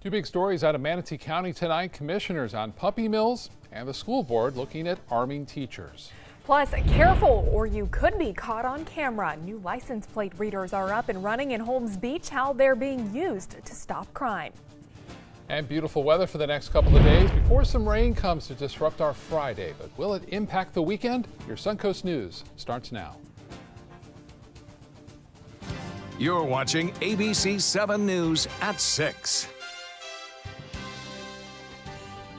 Two big stories out of Manatee County tonight. Commissioners on puppy mills and the school board looking at arming teachers. Plus, careful or you could be caught on camera. New license plate readers are up and running in Holmes Beach, how they're being used to stop crime. And beautiful weather for the next couple of days before some rain comes to disrupt our Friday. But will it impact the weekend? Your Suncoast News starts now. You're watching ABC7 News at 6.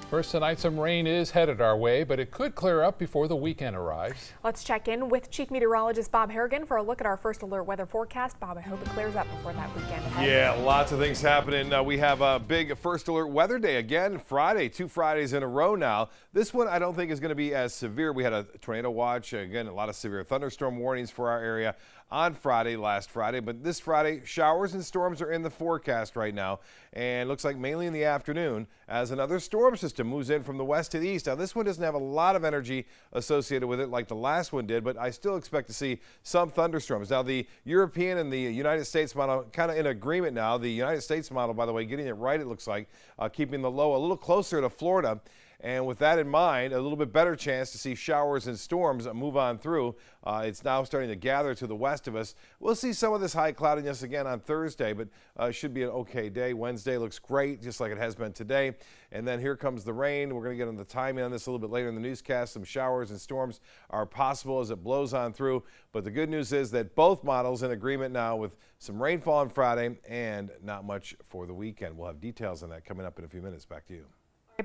First tonight, some rain is headed our way, but it could clear up before the weekend arrives. Let's check in with Chief Meteorologist Bob Harrigan for a look at our first alert weather forecast. Bob, I hope it clears up before that weekend ahead. Yeah, lots of things happening. We have a big first alert weather day again Friday, 2 Fridays in a row now. This one I don't think is going to be as severe. We had a tornado watch, again, a lot of severe thunderstorm warnings for our area on Friday, last Friday, but this Friday, showers and storms are in the forecast right now, and looks like mainly in the afternoon as another storm system moves in from the west to the east. Now, this one doesn't have a lot of energy associated with it like the last one did, but I still expect to see some thunderstorms. Now, the European and the United States model kind of in agreement now. The United States model, by the way, getting it right, it looks like, keeping the low a little closer to Florida. And with that in mind, a little bit better chance to see showers and storms move on through. It's now starting to gather to the west of us. We'll see some of this high cloudiness again on Thursday, but should be an okay day. Wednesday looks great, just like it has been today. And then here comes the rain. We're going to get on the timing on this a little bit later in the newscast. Some showers and storms are possible as it blows on through. But the good news is that both models in agreement now with some rainfall on Friday and not much for the weekend. We'll have details on that coming up in a few minutes. Back to you.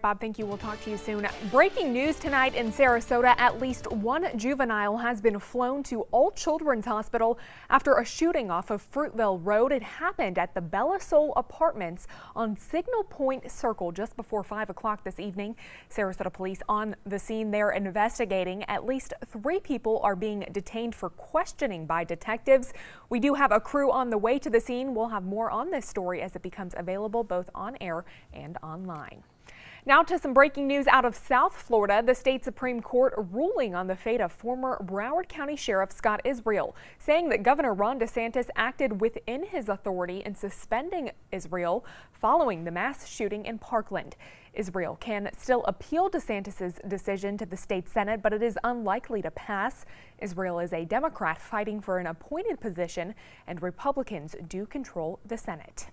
Bob, thank you. We'll talk to you soon. Breaking news tonight in Sarasota. At least one juvenile has been flown to Old Children's Hospital after a shooting off of Fruitville Road. It happened at the Bella Sol Apartments on Signal Point Circle just before 5 o'clock this evening. Sarasota police on the scene. They're investigating. At least 3 people are being detained for questioning by detectives. We do have a crew on the way to the scene. We'll have more on this story as it becomes available both on air and online. Now to some breaking news out of South Florida. The state Supreme Court ruling on the fate of former Broward County Sheriff Scott Israel, saying that Governor Ron DeSantis acted within his authority in suspending Israel following the mass shooting in Parkland. Israel can still appeal DeSantis' decision to the state Senate, but it is unlikely to pass. Israel is a Democrat fighting for an appointed position, and Republicans do control the Senate.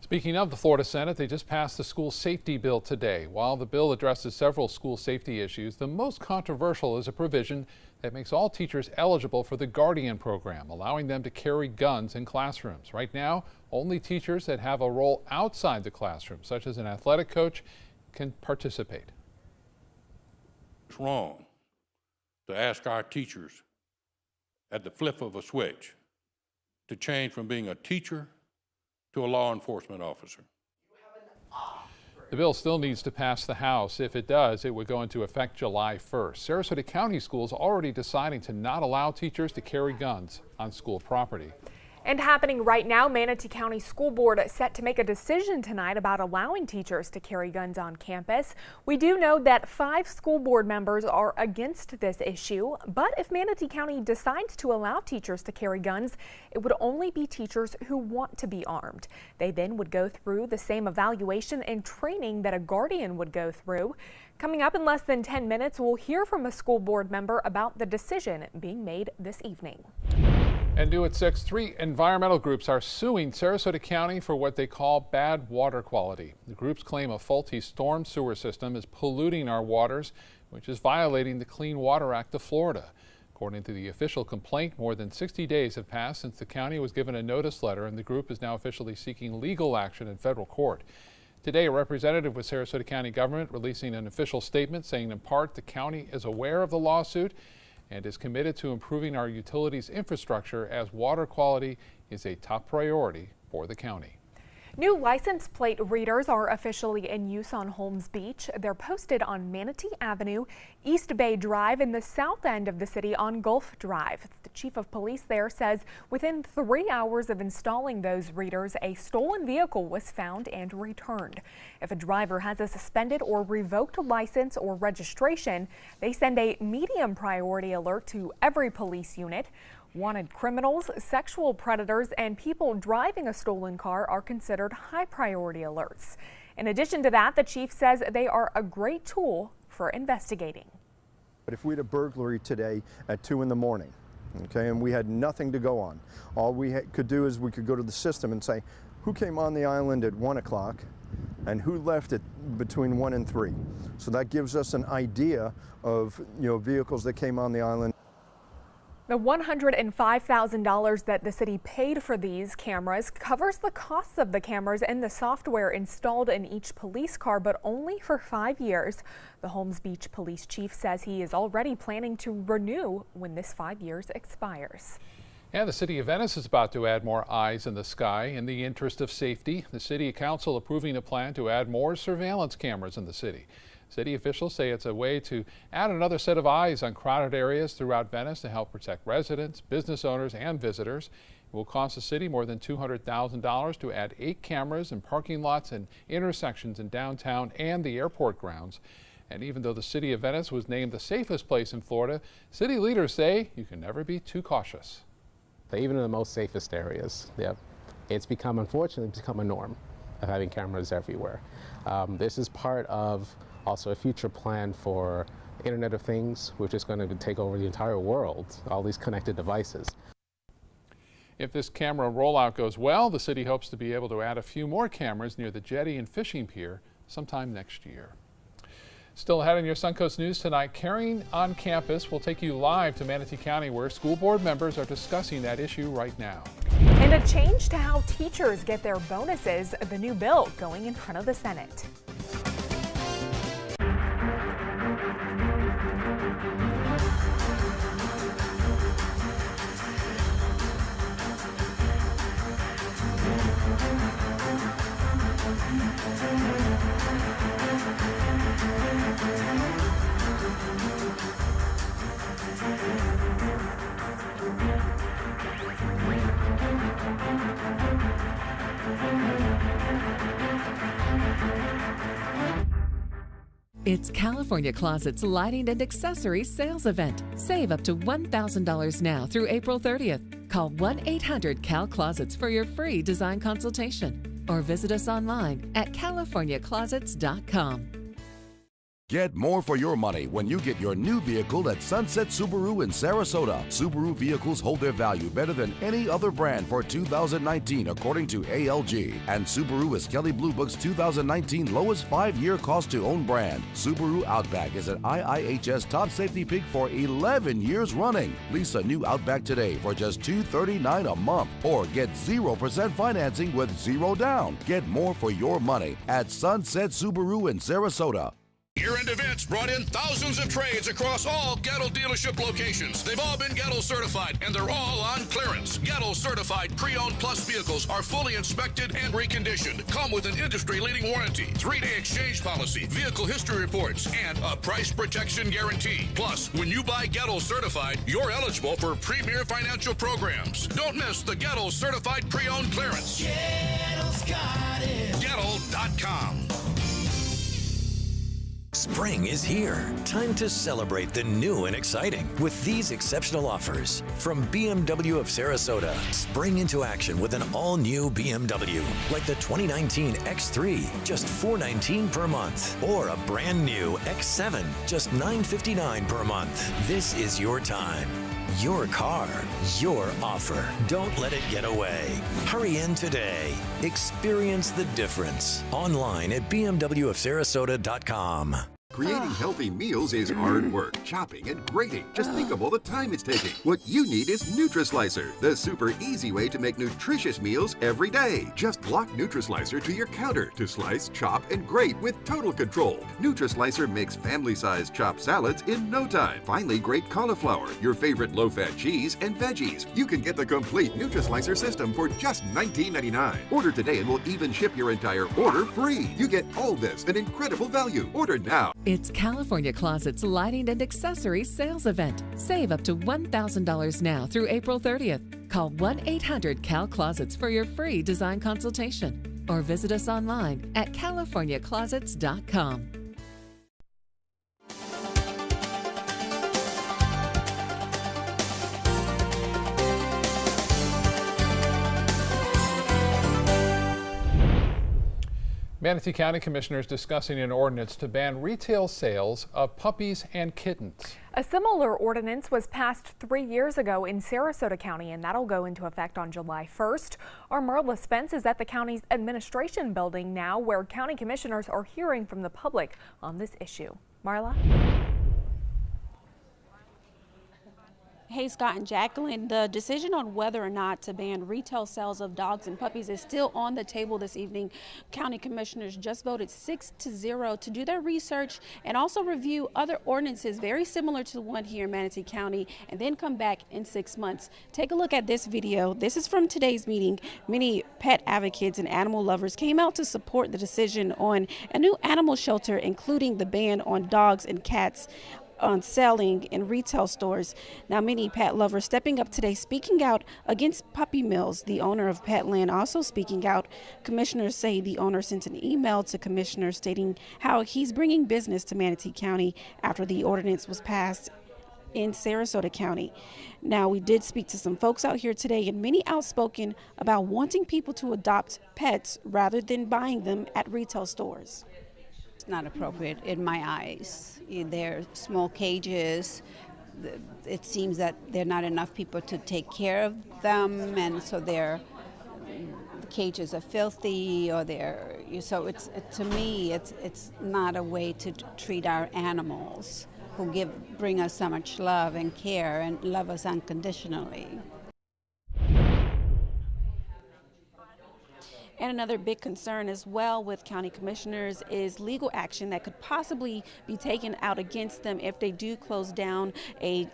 Speaking of the Florida Senate, they just passed the school safety bill today. While the bill addresses several school safety issues, the most controversial is a provision that makes all teachers eligible for the Guardian program, allowing them to carry guns in classrooms. Right now, only teachers that have a role outside the classroom, such as an athletic coach, can participate. It's wrong to ask our teachers at the flip of a switch to change from being a teacher to a law enforcement officer. The bill still needs to pass the House. If it does, it would go into effect July 1st. Sarasota County Schools already deciding to not allow teachers to carry guns on school property. And happening right now, Manatee County School Board set to make a decision tonight about allowing teachers to carry guns on campus. We do know that 5 school board members are against this issue, but if Manatee County decides to allow teachers to carry guns, it would only be teachers who want to be armed. They then would go through the same evaluation and training that a guardian would go through. Coming up in less than 10 minutes, we'll hear from a school board member about the decision being made this evening. And new at 6, 3 environmental groups are suing Sarasota County for what they call bad water quality. The groups claim a faulty storm sewer system is polluting our waters, which is violating the Clean Water Act of Florida. According to the official complaint, more than 60 days have passed since the county was given a notice letter, and the group is now officially seeking legal action in federal court. Today, a representative with Sarasota County government releasing an official statement saying in part the county is aware of the lawsuit and is committed to improving our utilities infrastructure as water quality is a top priority for the county. New license plate readers are officially in use on Holmes Beach. They're posted on Manatee Avenue, East Bay Drive, and the south end of the city on Gulf Drive. The chief of police there says within 3 hours of installing those readers, a stolen vehicle was found and returned. If a driver has a suspended or revoked license or registration, they send a medium priority alert to every police unit. Wanted criminals, sexual predators, and people driving a stolen car are considered high priority alerts. In addition to that, the chief says they are a great tool for investigating. But if we had a burglary today at 2 in the morning, okay, and we had nothing to go on, all we could do is we could go to the system and say, who came on the island at 1 o'clock and who left it between 1 and 3. So that gives us an idea of, vehicles that came on the island. The $105,000 that the city paid for these cameras covers the costs of the cameras and the software installed in each police car, but only for 5 years. The Holmes Beach police chief says he is already planning to renew when this 5 years expires. And the City of Venice is about to add more eyes in the sky in the interest of safety. The City Council approving a plan to add more surveillance cameras in the city. City officials say it's a way to add another set of eyes on crowded areas throughout Venice to help protect residents, business owners, and visitors. It will cost the city more than $200,000 to add 8 cameras in parking lots and intersections in downtown and the airport grounds. And even though the City of Venice was named the safest place in Florida, city leaders say you can never be too cautious. Even in the most safest areas, it's unfortunately become a norm of having cameras everywhere. This is part of also a future plan for Internet of Things, which is going to take over the entire world, all these connected devices. If this camera rollout goes well, the city hopes to be able to add a few more cameras near the jetty and fishing pier sometime next year. Still ahead in your Suncoast News tonight, Caring on Campus will take you live to Manatee County, where school board members are discussing that issue right now. And a change to how teachers get their bonuses, the new bill going in front of the Senate. It's California Closet's Lighting and Accessories Sales Event. Save up to $1,000 now through April 30th. Call 1-800-CAL-CLOSETS for your free design consultation or visit us online at californiaclosets.com. Get more for your money when you get your new vehicle at Sunset Subaru in Sarasota. Subaru vehicles hold their value better than any other brand for 2019, according to ALG. And Subaru is Kelley Blue Book's 2019 lowest 5-year cost-to-own brand. Subaru Outback is an IIHS top safety pick for 11 years running. Lease a new Outback today for just $239 a month, or get 0% financing with 0 down. Get more for your money at Sunset Subaru in Sarasota. Year-end events brought in thousands of trades across all Gettle dealership locations. They've all been Gettle certified, and they're all on clearance. Gettle certified pre-owned plus vehicles are fully inspected and reconditioned. Come with an industry-leading warranty, 3-day exchange policy, vehicle history reports, and a price protection guarantee. Plus, when you buy Gettle certified, you're eligible for premier financial programs. Don't miss the Gettle certified pre-owned clearance. Gettle's got it. Gettle.com. Spring is here. Time to celebrate the new and exciting with these exceptional offers. From BMW of Sarasota, spring into action with an all-new BMW, like the 2019 X3, just $419 per month, or a brand new X7, just $959 per month. This is your time. Your car, your offer. Don't let it get away. Hurry in today. Experience the difference. Online at bmwofsarasota.com. Creating healthy meals is hard work, chopping and grating. Just think of all the time it's taking. What you need is NutriSlicer, the super easy way to make nutritious meals every day. Just lock NutriSlicer to your counter to slice, chop, and grate with total control. NutriSlicer makes family-sized chopped salads in no time. Finally, grate cauliflower, your favorite low-fat cheese, and veggies. You can get the complete NutriSlicer system for just $19.99. Order today and we'll even ship your entire order free. You get all this at incredible value. Order now. It's California Closet's Lighting and Accessories Sales Event. Save up to $1,000 now through April 30th. Call 1-800-CAL-CLOSETS for your free design consultation or visit us online at californiaclosets.com. Manatee County Commissioners discussing an ordinance to ban retail sales of puppies and kittens. A similar ordinance was passed 3 years ago in Sarasota County, and that'll go into effect on July 1st. Our Marla Spence is at the county's administration building now, where county commissioners are hearing from the public on this issue. Marla? Hey, Scott and Jacqueline, the decision on whether or not to ban retail sales of dogs and puppies is still on the table this evening. County commissioners just voted 6-0 to do their research and also review other ordinances very similar to the one here in Manatee County, and then come back in 6 months. Take a look at this video. This is from today's meeting. Many pet advocates and animal lovers came out to support the decision on a new animal shelter, including the ban on dogs and cats on selling in retail stores. Now, many pet lovers stepping up today, speaking out against puppy mills. The owner of Petland also speaking out. Commissioners say the owner sent an email to commissioners stating how he's bringing business to Manatee County after the ordinance was passed in Sarasota County. Now, we did speak to some folks out here today, and many outspoken about wanting people to adopt pets rather than buying them at retail stores. It's not appropriate in my eyes. They're small cages. It seems that there are not enough people to take care of them, and so the cages are filthy, or to me it's not a way to treat our animals who bring us so much love and care and love us unconditionally. And another big concern as well with county commissioners is legal action that could possibly be taken out against them if they do close down a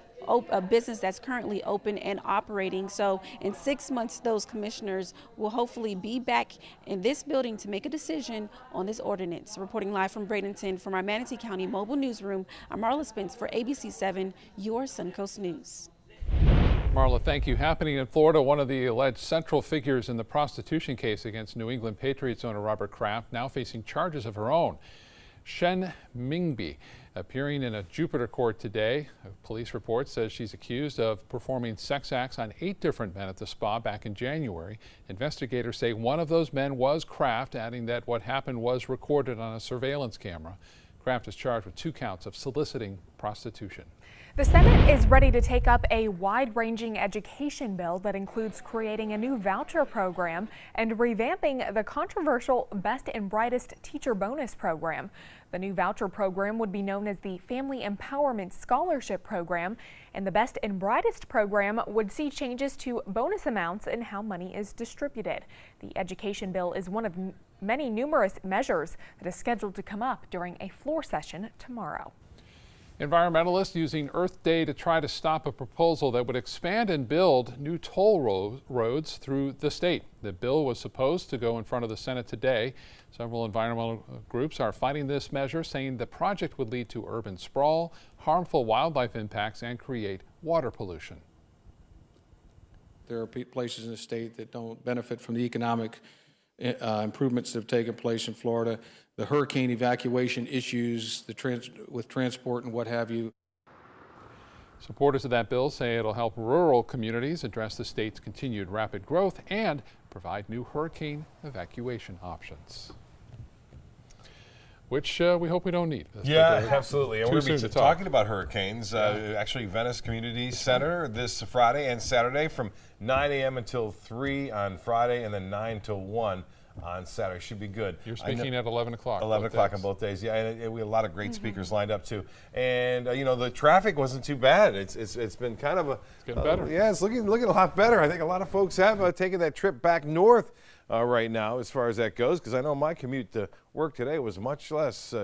business that's currently open and operating. So in 6 months, those commissioners will hopefully be back in this building to make a decision on this ordinance. Reporting live from Bradenton from our Manatee County Mobile Newsroom, I'm Marla Spence for ABC7, your Suncoast News. Marla, thank you. Happening in Florida, one of the alleged central figures in the prostitution case against New England Patriots owner Robert Kraft, now facing charges of her own. Shen Mingbi, appearing in a Jupiter court today. A police report says she's accused of performing sex acts on 8 different men at the spa back in January. Investigators say one of those men was Kraft, adding that what happened was recorded on a surveillance camera. Kraft is charged with 2 counts of soliciting prostitution. The Senate is ready to take up a wide-ranging education bill that includes creating a new voucher program and revamping the controversial Best and Brightest Teacher Bonus program. The new voucher program would be known as the Family Empowerment Scholarship Program, and the Best and Brightest program would see changes to bonus amounts and how money is distributed. The education bill is one of many numerous measures that is scheduled to come up during a floor session tomorrow. Environmentalists using Earth Day to try to stop a proposal that would expand and build new toll roads through the state. The bill was supposed to go in front of the Senate today. Several environmental groups are fighting this measure, saying the project would lead to urban sprawl, harmful wildlife impacts, and create water pollution. There are places in the state that don't benefit from the economic improvements that have taken place in Florida, the hurricane evacuation issues, with transport and what have you. Supporters of that bill say it'll help rural communities address the state's continued rapid growth and provide new hurricane evacuation options, which we hope we don't need. Absolutely. And we're going to be talking about hurricanes. Actually, Venice Community Center this Friday and Saturday from 9 a.m. until 3 on Friday, and then 9 till 1 on Saturday. Should be good. You're speaking at 11 o'clock. 11 o'clock on both days. Yeah, and we have a lot of great speakers lined up too. And the traffic wasn't too bad. It's been kind of it's getting better. Yeah, it's looking a lot better. I think a lot of folks have taken that trip back north right now, as far as that goes, because I know my commute to work today was much less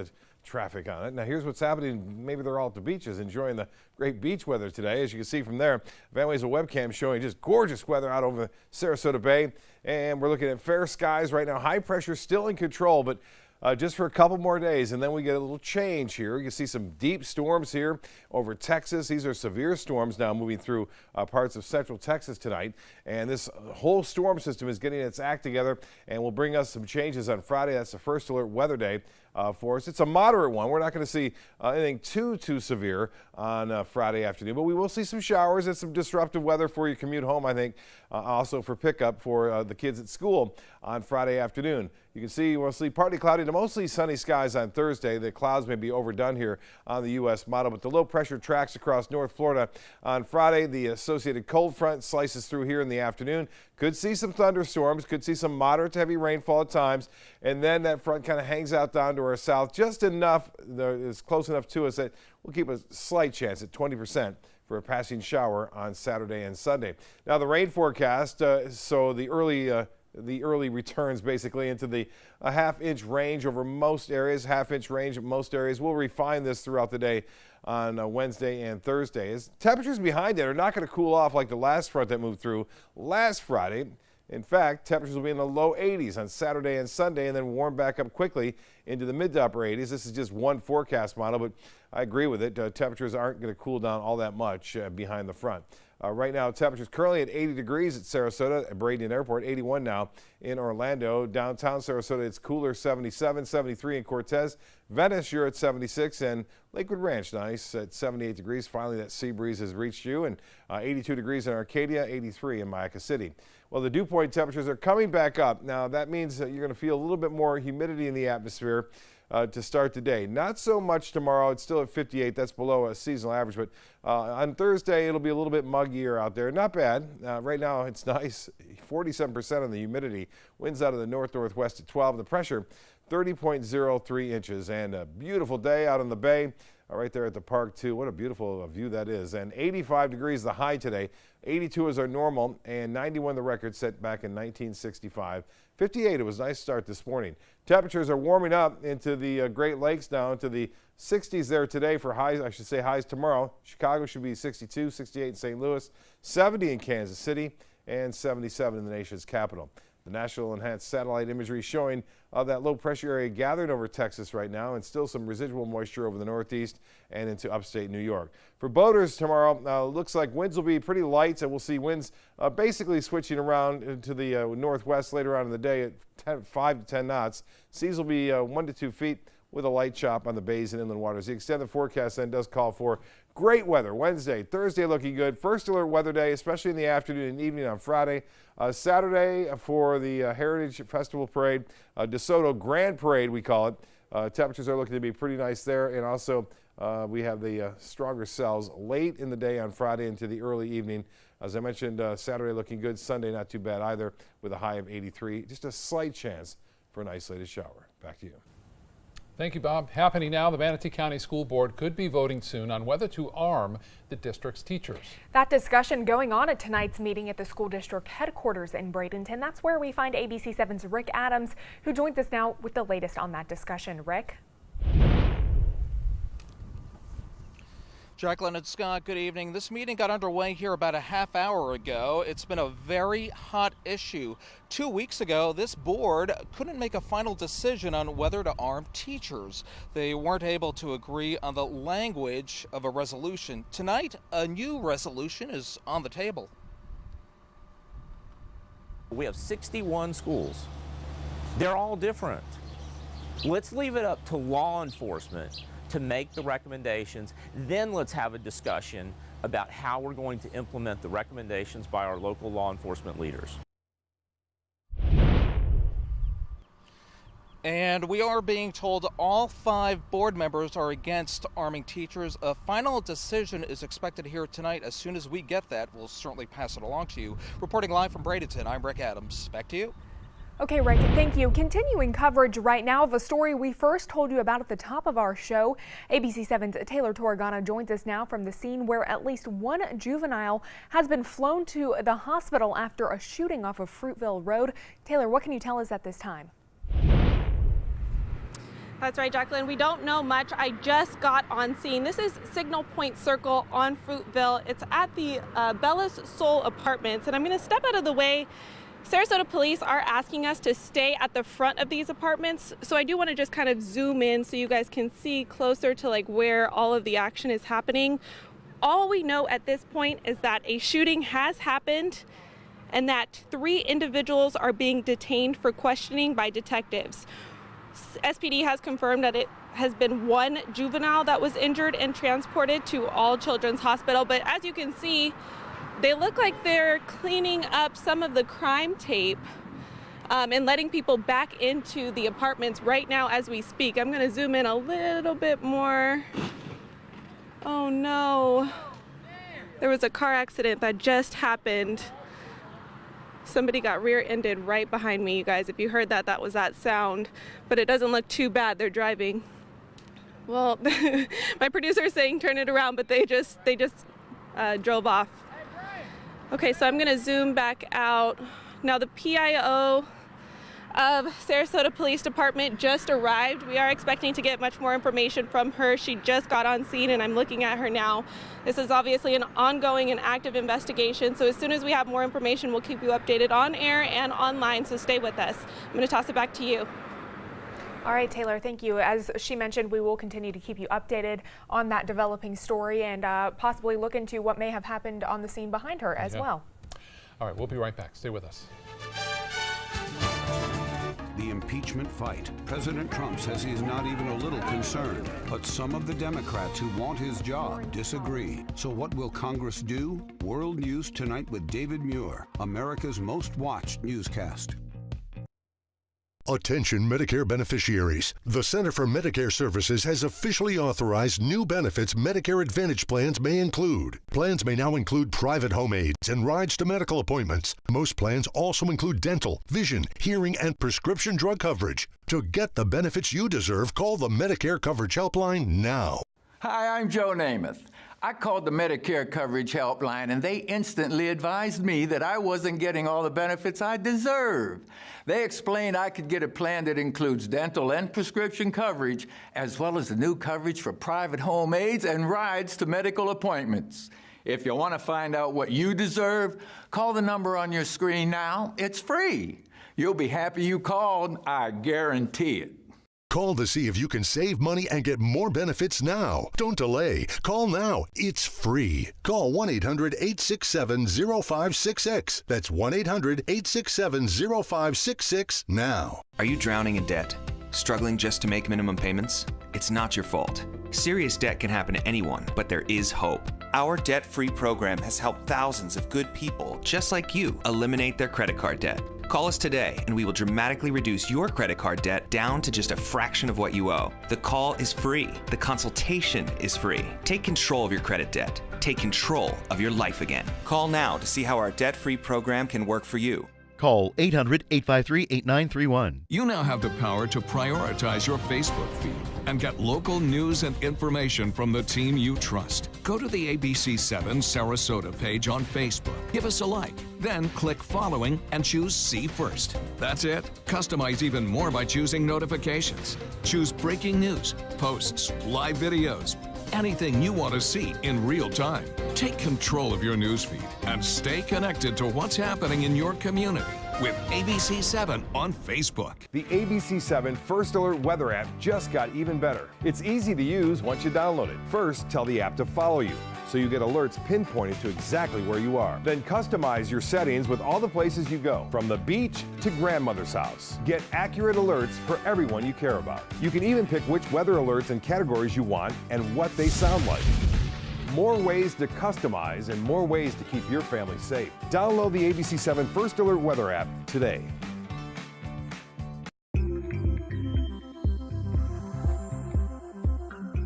traffic on it. Now, here's what's happening. Maybe they're all at the beaches enjoying the great beach weather today. As you can see from there, Van Way's a webcam showing just gorgeous weather out over Sarasota Bay. And we're looking at fair skies right now. High pressure still in control, but just for a couple more days, and then we get a little change here. You see some deep storms here over Texas. These are severe storms now moving through parts of central Texas tonight, and this whole storm system is getting its act together and will bring us some changes on Friday. That's the first alert weather day. for us. It's a moderate one. We're not going to see anything too severe on Friday afternoon, but we will see some showers and some disruptive weather for your commute home, I think, also for pickup for the kids at school on Friday afternoon. You can see we'll see partly cloudy to mostly sunny skies on Thursday. The clouds may be overdone here on the U.S. model, but the low pressure tracks across North Florida on Friday. The associated cold front slices through here in the afternoon. Could see some thunderstorms, could see some moderate to heavy rainfall at times, and then that front kind of hangs out down to our south just enough, it's close enough to us that we'll keep a slight chance at 20% for a passing shower on Saturday and Sunday. Now the rain forecast, so the early returns basically into the half-inch range over most areas, half-inch range of most areas. We'll refine this throughout the day on Wednesday and Thursday. As temperatures behind it are not going to cool off like the last front that moved through last Friday. In fact, temperatures will be in the low 80s on Saturday and Sunday and then warm back up quickly into the mid to upper 80s. This is just one forecast model, but I agree with it. Temperatures aren't going to cool down all that much behind the front. Right now, temperatures currently at 80 degrees at Sarasota, at Bradenton Airport, 81 now in Orlando. Downtown Sarasota, it's cooler, 77, 73 in Cortez. Venice, you're at 76, and Lakewood Ranch, nice at 78 degrees. Finally, that sea breeze has reached you, and 82 degrees in Arcadia, 83 in Mayaca City. Well, the dew point temperatures are coming back up. Now, that means that you're going to feel a little bit more humidity in the atmosphere to start the day. Not so much tomorrow. It's still at 58. That's below a seasonal average. But on Thursday, it'll be a little bit muggier out there. Not bad. Right now, it's nice. 47% on the humidity. Winds out of the north-northwest at 12. The pressure, 30.03 inches. And a beautiful day out on the bay. Right there at the park, too. What a beautiful view that is. And 85 degrees the high today. 82 is our normal, and 91 the record set back in 1965. 58, it was a nice start this morning. Temperatures are warming up into the Great Lakes now into the 60s there today for highs, I should say highs tomorrow. Chicago should be 62, 68 in St. Louis, 70 in Kansas City, and 77 in the nation's capital. The National Enhanced Satellite Imagery showing that low pressure area gathering over Texas right now and still some residual moisture over the northeast and into upstate New York. For boaters tomorrow, looks like winds will be pretty light, and we'll see winds basically switching around into the northwest later on in the day at 5 to 10 knots. Seas will be 1 to 2 feet with a light chop on the bays and inland waters. The extended forecast then does call for great weather Wednesday, Thursday looking good. First alert weather day, especially in the afternoon and evening on Friday. Saturday for the Heritage Festival Parade, DeSoto Grand Parade we call it. Temperatures are looking to be pretty nice there, and also we have the stronger cells late in the day on Friday into the early evening. As I mentioned, Saturday looking good, Sunday not too bad either with a high of 83. Just a slight chance for an isolated shower. Back to you. Thank you, Bob. Happening now, the Manatee County School Board could be voting soon on whether to arm the district's teachers. That discussion going on at tonight's meeting at the school district headquarters in Bradenton. That's where we find ABC7's Rick Adams, who joins us now with the latest on that discussion. Rick? Jacqueline and Scott, good evening. This meeting got underway here about a half hour ago. It's been a very hot issue. 2 weeks ago, this board couldn't make a final decision on whether to arm teachers. They weren't able to agree on the language of a resolution. Tonight, a new resolution is on the table. We have 61 schools. They're all different. Let's leave it up to law enforcement to make the recommendations, then let's have a discussion about how we're going to implement the recommendations by our local law enforcement leaders. And we are being told all 5 board members are against arming teachers. A final decision is expected here tonight. As soon as we get that, we'll certainly pass it along to you. Reporting live from Bradenton, I'm Rick Adams. Back to you. Okay, Rick, thank you. Continuing coverage right now of a story we first told you about at the top of our show. ABC7's Taylor Torregana joins us now from the scene where at least one juvenile has been flown to the hospital after a shooting off of Fruitville Road. Taylor, what can you tell us at this time? That's right, Jacqueline. We don't know much. I just got on scene. This is Signal Point Circle on Fruitville. It's at the Bella's Soul Apartments, and I'm going to step out of the way. Sarasota police are asking us to stay at the front of these apartments, so I do want to just kind of zoom in so you guys can see closer to like where all of the action is happening. All we know at this point is that a shooting has happened and that 3 individuals are being detained for questioning by detectives. SPD has confirmed that it has been one juvenile that was injured and transported to All Children's Hospital. But as you can see, they look like they're cleaning up some of the crime tape and letting people back into the apartments right now as we speak. I'm going to zoom in a little bit more. Oh no. There was a car accident that just happened. Somebody got rear-ended right behind me, you guys. If you heard that, that was that sound. But it doesn't look too bad. They're driving. Well, my producer is saying turn it around, but they just drove off. Okay, so I'm gonna zoom back out. Now the PIO of Sarasota Police Department just arrived. We are expecting to get much more information from her. She just got on scene and I'm looking at her now. This is obviously an ongoing and active investigation. So as soon as we have more information, we'll keep you updated on air and online, so stay with us. I'm gonna toss it back to you. All right, Taylor, thank you. As she mentioned, we will continue to keep you updated on that developing story and possibly look into what may have happened on the scene behind her as well. All right, we'll be right back. Stay with us. The impeachment fight. President Trump says he's not even a little concerned, but some of the Democrats who want his job disagree. So what will Congress do? World News Tonight with David Muir, America's most watched newscast. Attention Medicare beneficiaries. The Center for Medicare Services has officially authorized new benefits Medicare Advantage plans may include. Plans may now include private home aids and rides to medical appointments. Most plans also include dental, vision, hearing, and prescription drug coverage. To get the benefits you deserve, call the Medicare Coverage Helpline now. Hi, I'm Joe Namath. I called the Medicare Coverage Helpline and they instantly advised me that I wasn't getting all the benefits I deserve. They explained I could get a plan that includes dental and prescription coverage, as well as the new coverage for private home aids and rides to medical appointments. If you want to find out what you deserve, call the number on your screen now. It's free. You'll be happy you called, I guarantee it. Call to see if you can save money and get more benefits now. Don't delay. Call now. It's free. Call 1-800-867-0566. That's 1-800-867-0566 now. Are you drowning in debt? Struggling just to make minimum payments? It's not your fault. Serious debt can happen to anyone, but there is hope. Our debt-free program has helped thousands of good people just like you eliminate their credit card debt. Call us today and we will dramatically reduce your credit card debt down to just a fraction of what you owe. The call is free. The consultation is free. Take control of your credit debt. Take control of your life again. Call now to see how our debt-free program can work for you. Call 800-853-8931. You now have the power to prioritize your Facebook feed and get local news and information from the team you trust. Go to the ABC7 Sarasota page on Facebook. Give us a like, then click following and choose See First. That's it. Customize even more by choosing notifications. Choose breaking news, posts, live videos, anything you want to see in real time. Take control of your newsfeed and stay connected to what's happening in your community with ABC7 on Facebook. The ABC7 First Alert weather app just got even better. It's easy to use once you download it. First, tell the app to follow you, so you get alerts pinpointed to exactly where you are. Then customize your settings with all the places you go, from the beach to grandmother's house. Get accurate alerts for everyone you care about. You can even pick which weather alerts and categories you want and what they sound like. More ways to customize and more ways to keep your family safe. Download the ABC7 First Alert weather app today.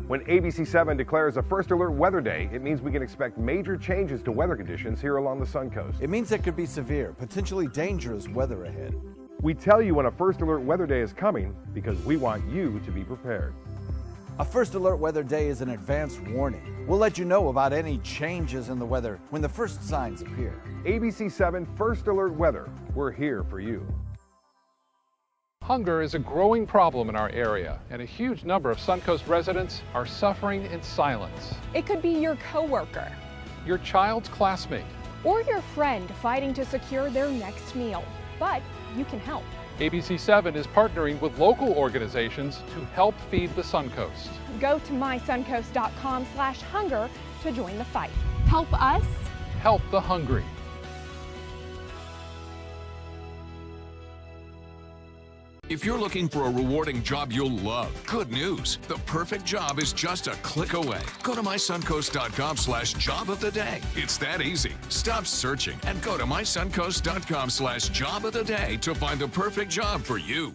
When ABC7 declares a First Alert weather day, it means we can expect major changes to weather conditions here along the Sun Coast. It means there could be severe, potentially dangerous weather ahead. We tell you when a First Alert weather day is coming because we want you to be prepared. A First Alert weather day is an advance warning. We'll let you know about any changes in the weather when the first signs appear. ABC7 First Alert weather. We're here for you. Hunger is a growing problem in our area, and a huge number of Suncoast residents are suffering in silence. It could be your coworker, your child's classmate, or your friend fighting to secure their next meal. But you can help. ABC7 is partnering with local organizations to help feed the Suncoast. Go to mysuncoast.com/hunger to join the fight. Help us. Help the hungry. If you're looking for a rewarding job you'll love, good news. The perfect job is just a click away. Go to mysuncoast.com/job of the day. It's that easy. Stop searching and go to mysuncoast.com/job of the day to find the perfect job for you.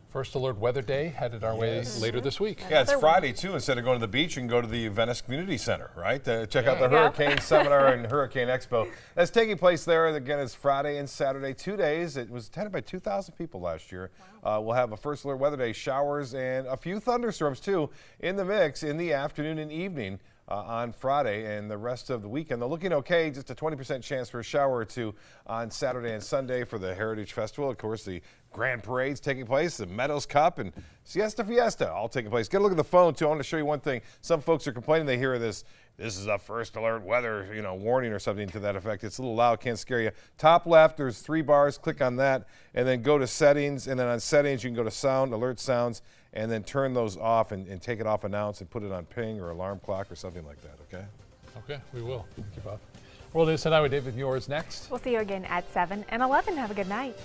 First Alert Weather Day headed our way later this week. Yeah, it's Friday too. Instead of going to the beach, you can go to the Venice Community Center, right? Check out the Hurricane Seminar and Hurricane Expo. That's taking place there. Again, it's Friday and Saturday, 2 days. It was attended by 2,000 people last year. Wow. We'll have a First Alert Weather Day, showers and a few thunderstorms too in the mix in the afternoon and evening. On Friday and the rest of the weekend. They're looking okay, just a 20% chance for a shower or two on Saturday and Sunday for the Heritage Festival. Of course, the Grand Parade's taking place, the Meadows Cup, and Siesta Fiesta all taking place. Get a look at the phone, too. I want to show you one thing. Some folks are complaining they hear this is a First Alert weather, warning or something to that effect. It's a little loud, can't scare you. Top left, there's 3 bars. Click on that, and then go to settings, and then on settings, you can go to sound, alert sounds, and then turn those off and take it off announce and put it on ping or alarm clock or something like that, okay? Okay, we will. Thank you, Bob. World News Tonight with David Muir is next. We'll see you again at 7 and 11. Have a good night.